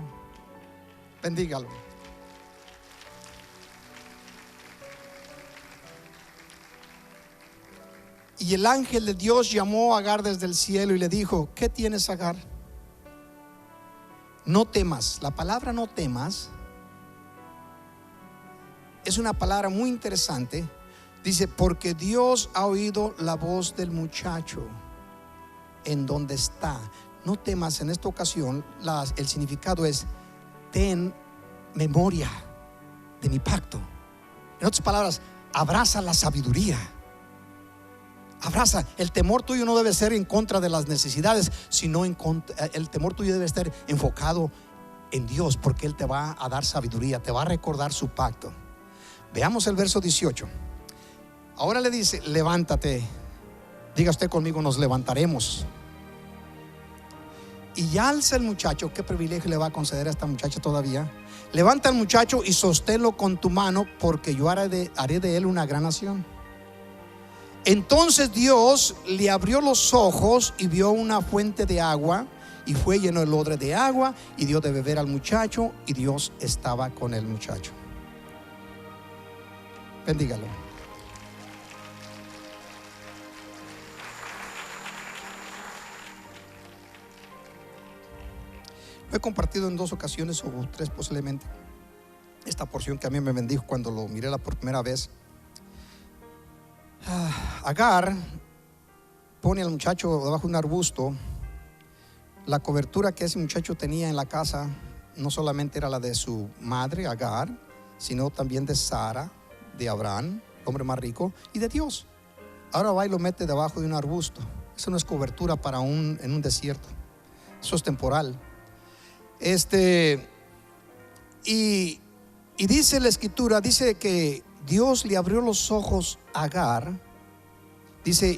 Bendígalo. Y el ángel de Dios llamó a Agar desde el cielo y le dijo: ¿qué tienes, Agar? No temas. La palabra no temas es una palabra muy interesante. Dice: porque Dios ha oído la voz del muchacho en donde está. No temas. En esta ocasión el significado es: ten memoria de mi pacto. En otras palabras, abraza la sabiduría. Abraza. El temor tuyo no debe ser en contra de las necesidades, sino el temor tuyo debe estar enfocado en Dios, porque Él te va a dar sabiduría, te va a recordar su pacto. Veamos el verso 18. Ahora le dice: levántate. Diga usted conmigo: nos levantaremos. Y ya alza el muchacho. ¿Qué privilegio le va a conceder a esta muchacha todavía? Levanta al muchacho y sosténlo con tu mano, porque yo haré de él una gran nación. Entonces Dios le abrió los ojos y vio una fuente de agua, y fue lleno el odre de agua y dio de beber al muchacho, y Dios estaba con el muchacho. Bendígalo. Lo he compartido en 2 ocasiones o 3 posiblemente, esta porción que a mí me bendijo cuando lo miré por primera vez. Agar pone al muchacho debajo de un arbusto. La cobertura que ese muchacho tenía en la casa no solamente era la de su madre Agar, sino también de Sara, de Abraham, el hombre más rico, y de Dios. Ahora va y lo mete debajo de un arbusto. Eso no es cobertura en un desierto. Eso es temporal. Y dice la escritura, dice que Dios le abrió los ojos a Agar. Dice: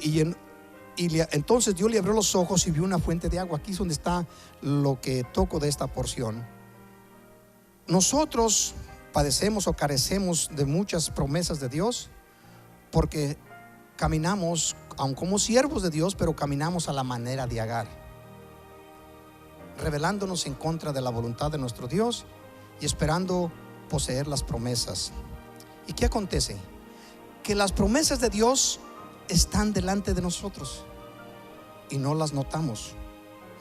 entonces Dios le abrió los ojos y vio una fuente de agua. Aquí es donde está lo que toco de esta porción. Nosotros padecemos o carecemos de muchas promesas de Dios, porque caminamos, aun como siervos de Dios, pero caminamos a la manera de Agar, rebelándonos en contra de la voluntad de nuestro Dios y esperando poseer las promesas. ¿Y qué acontece? Que las promesas de Dios están delante de nosotros y no las notamos.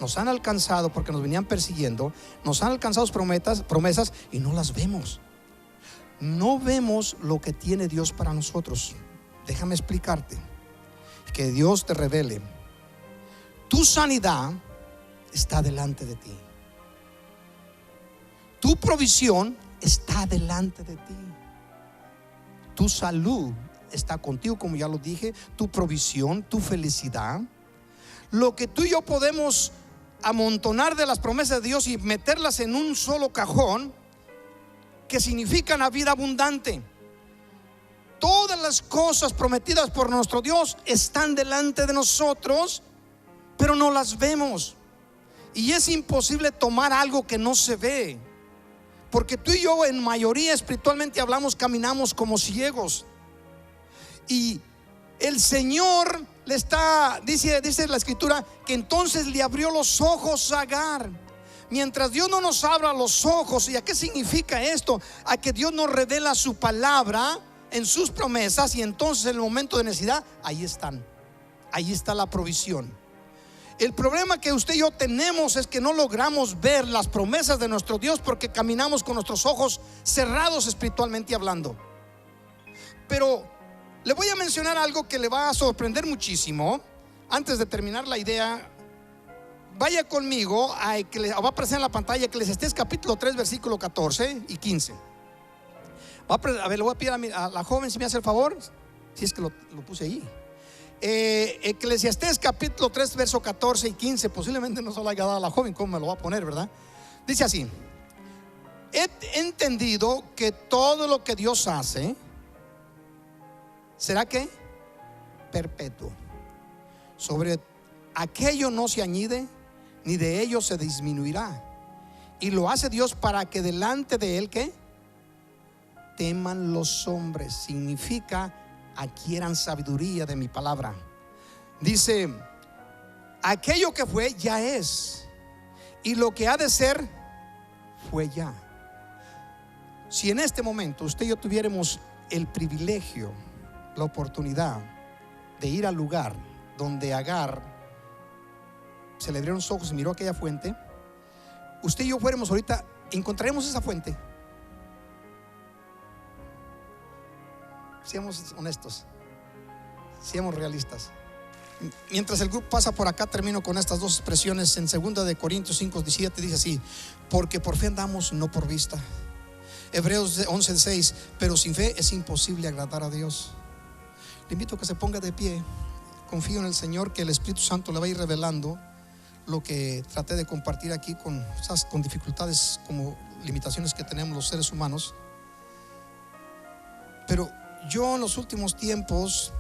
Nos han alcanzado porque nos venían persiguiendo. Nos han alcanzado promesas y no las vemos. No vemos lo que tiene Dios para nosotros. Déjame explicarte. Que Dios te revele. Tu sanidad está delante de ti. Tu provisión está delante de ti. Tu salud está contigo, como ya lo dije. Tu provisión, tu felicidad. Lo que tú y yo podemos amontonar de las promesas de Dios y meterlas en un solo cajón, que significan la vida abundante. Todas las cosas prometidas por nuestro Dios están delante de nosotros, pero no las vemos. Y es imposible tomar algo que no se ve, porque tú y yo, en mayoría, espiritualmente hablamos, caminamos como ciegos. Y el Señor le está, dice la escritura, que entonces le abrió los ojos a Agar. Mientras Dios no nos abra los ojos, ¿y a qué significa esto? A que Dios nos revela su palabra en sus promesas, y entonces en el momento de necesidad, ahí están. Ahí está la provisión. El problema que usted y yo tenemos es que no logramos ver las promesas de nuestro Dios, porque caminamos con nuestros ojos cerrados espiritualmente hablando. Pero le voy a mencionar algo que le va a sorprender muchísimo. Antes de terminar la idea, vaya conmigo va a aparecer en la pantalla Eclesiastés capítulo 3 versículo 14 y 15. A ver, le voy a pedir a la joven si me hace el favor, si es que lo puse ahí. Eclesiastés capítulo 3 verso 14 y 15. Posiblemente no se lo haya dado a la joven, ¿cómo me lo va a poner, verdad? Dice así: he entendido que todo lo que Dios hace, ¿será qué? Perpetuo. Sobre aquello no se añade, ni de ello se disminuirá. Y lo hace Dios para que delante de Él, ¿qué? Teman los hombres. Significa adquieran sabiduría de mi palabra. Dice, aquello que fue ya es, y lo que ha de ser fue ya. Si en este momento usted y yo tuviéramos el privilegio, la oportunidad de ir al lugar donde Agar se le abrieron los ojos y miró aquella fuente, usted y yo fuéramos ahorita, encontraremos esa fuente. Seamos honestos, seamos realistas. Mientras el grupo pasa por acá, termino con estas dos expresiones. En 2 de Corintios 5:17 dice así: porque por fe andamos, no por vista. Hebreos 11:6, pero sin fe es imposible agradar a Dios. Le invito a que se ponga de pie. Confío en el Señor, que el Espíritu Santo le va a ir revelando lo que traté de compartir aquí, con dificultades como limitaciones que tenemos los seres humanos. Pero yo en los últimos tiempos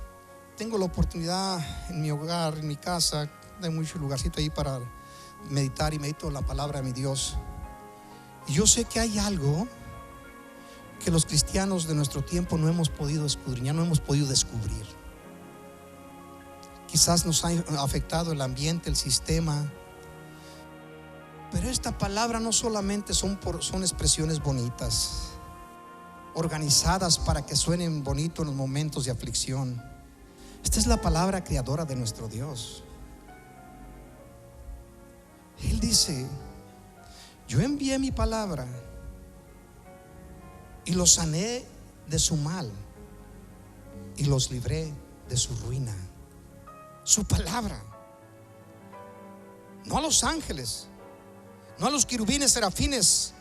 tengo la oportunidad en mi hogar, en mi casa, hay mucho lugarcito ahí para meditar, y medito la palabra de mi Dios. Y yo sé que hay algo que los cristianos de nuestro tiempo no hemos podido escudriñar, no hemos podido descubrir. Quizás nos ha afectado el ambiente, el sistema, pero esta palabra no solamente son expresiones bonitas, organizadas para que suenen bonito en los momentos de aflicción. Esta es la palabra creadora de nuestro Dios. Él dice: yo envié mi palabra y los sané de su mal y los libré de su ruina. Su palabra. No a los ángeles, no a los querubines, serafines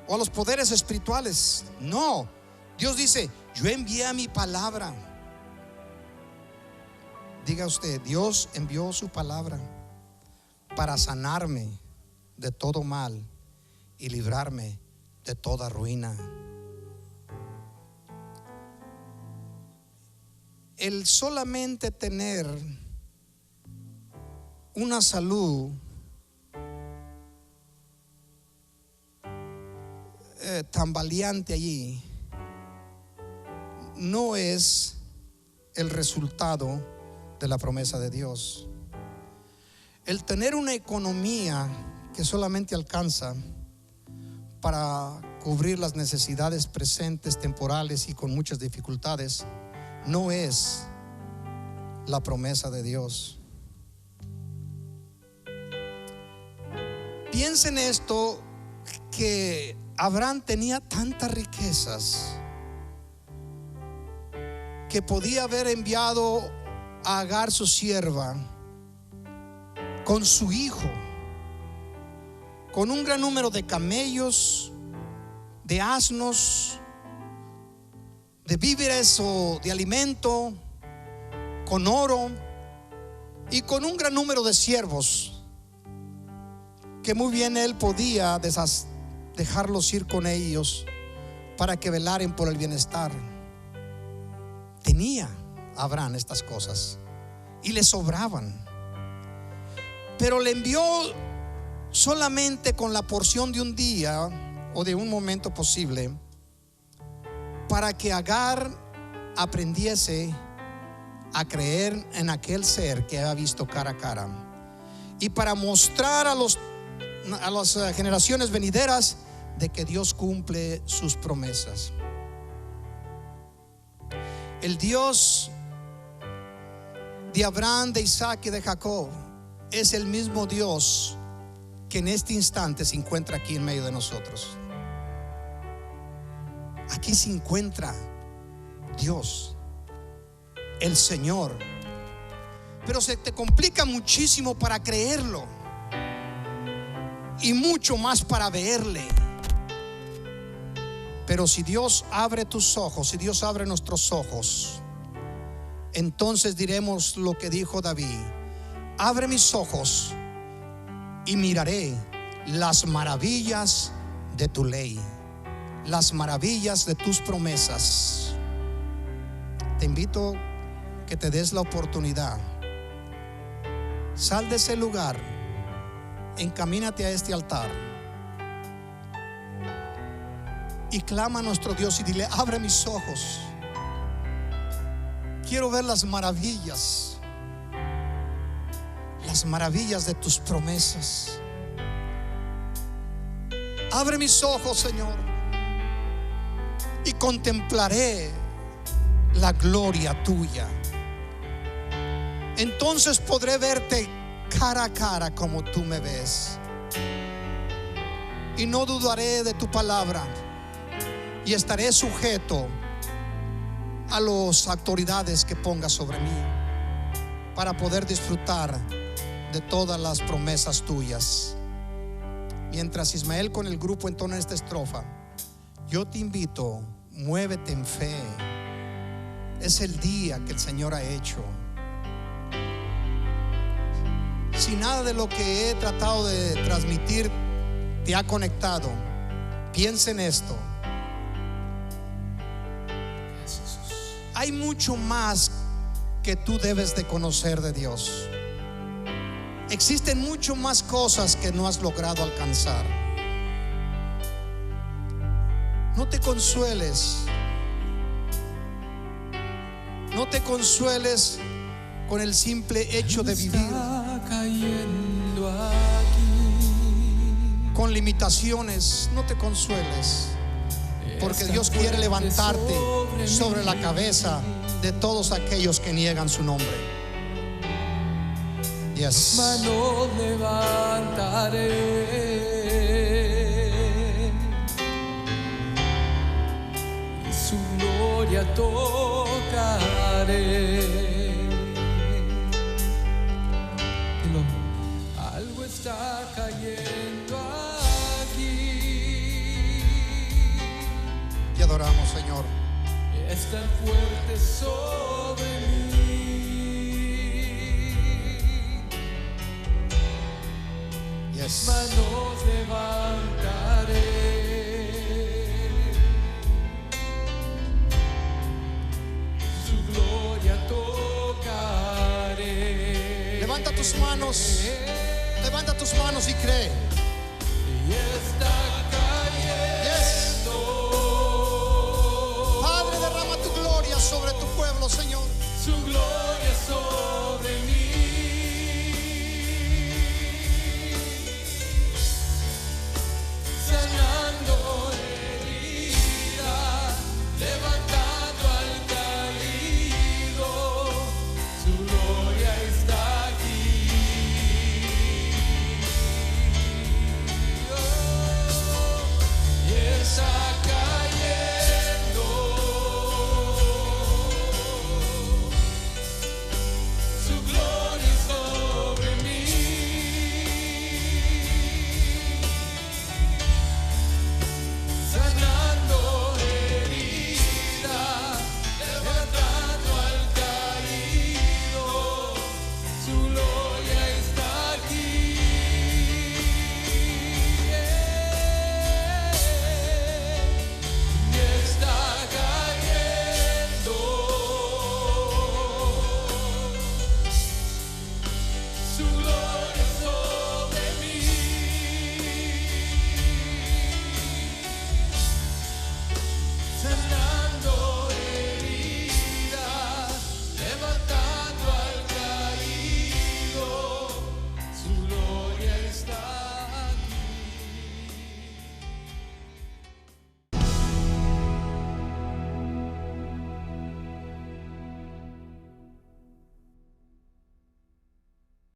o a los poderes espirituales. No, Dios dice: yo envié mi palabra. Diga usted: Dios envió su palabra para sanarme de todo mal y librarme de toda ruina. El solamente tener una salud tambaleante allí no es el resultado de la promesa de Dios. El tener una economía que solamente alcanza para cubrir las necesidades presentes, temporales y con muchas dificultades, no es la promesa de Dios. Piensa en esto, que Abraham tenía tantas riquezas que podía haber enviado a Agar, su sierva, con su hijo, con un gran número de camellos, de asnos, de víveres o de alimento, con oro y con un gran número de siervos, que muy bien él podía dejarlos ir con ellos para que velaren por el bienestar. Tenía Abraham estas cosas y le sobraban, pero le envió solamente con la porción de un día o de un momento posible, para que Agar aprendiese a creer en aquel ser que había visto cara a cara, y para mostrar a las generaciones venideras de que Dios cumple sus promesas. El Dios de Abraham, de Isaac y de Jacob es el mismo Dios que en este instante se encuentra aquí en medio de nosotros. Aquí se encuentra Dios, el Señor. Pero se te complica muchísimo para creerlo y mucho más para verle. Pero si Dios abre tus ojos, si Dios abre nuestros ojos, entonces diremos lo que dijo David: abre mis ojos y miraré las maravillas de tu ley, las maravillas de tus promesas. Te invito que te des la oportunidad Sal de ese lugar, encamínate a este altar y clama a nuestro Dios y dile: abre mis ojos, quiero ver las maravillas de tus promesas. Abre mis ojos, Señor, y contemplaré la gloria tuya. Entonces podré verte cara a cara como tú me ves, y no dudaré de tu palabra, y estaré sujeto a las autoridades que pongas sobre mí, para poder disfrutar de todas las promesas tuyas. Mientras Ismael con el grupo entona esta estrofa, yo te invito: muévete en fe. Es el día que el Señor ha hecho. Si nada de lo que he tratado de transmitir te ha conectado, piensa en esto: hay mucho más que tú debes de conocer de Dios. Existen mucho más cosas que no has logrado alcanzar. No te consueles. No te consueles con el simple hecho de vivir con limitaciones. No te consueles, porque Dios quiere levantarte sobre la cabeza de todos aquellos que niegan su nombre. Yes. Manos levantaré y su gloria tocaré. Dilo: algo está cayendo aquí. Te adoramos, Señor. Es tan fuerte sobre mí. Yes. Manos levantaré, su gloria tocaré. Levanta tus manos y cree. Y está cayendo. Padre, derrama tu gloria sobre tu pueblo, Señor. Su gloria sobre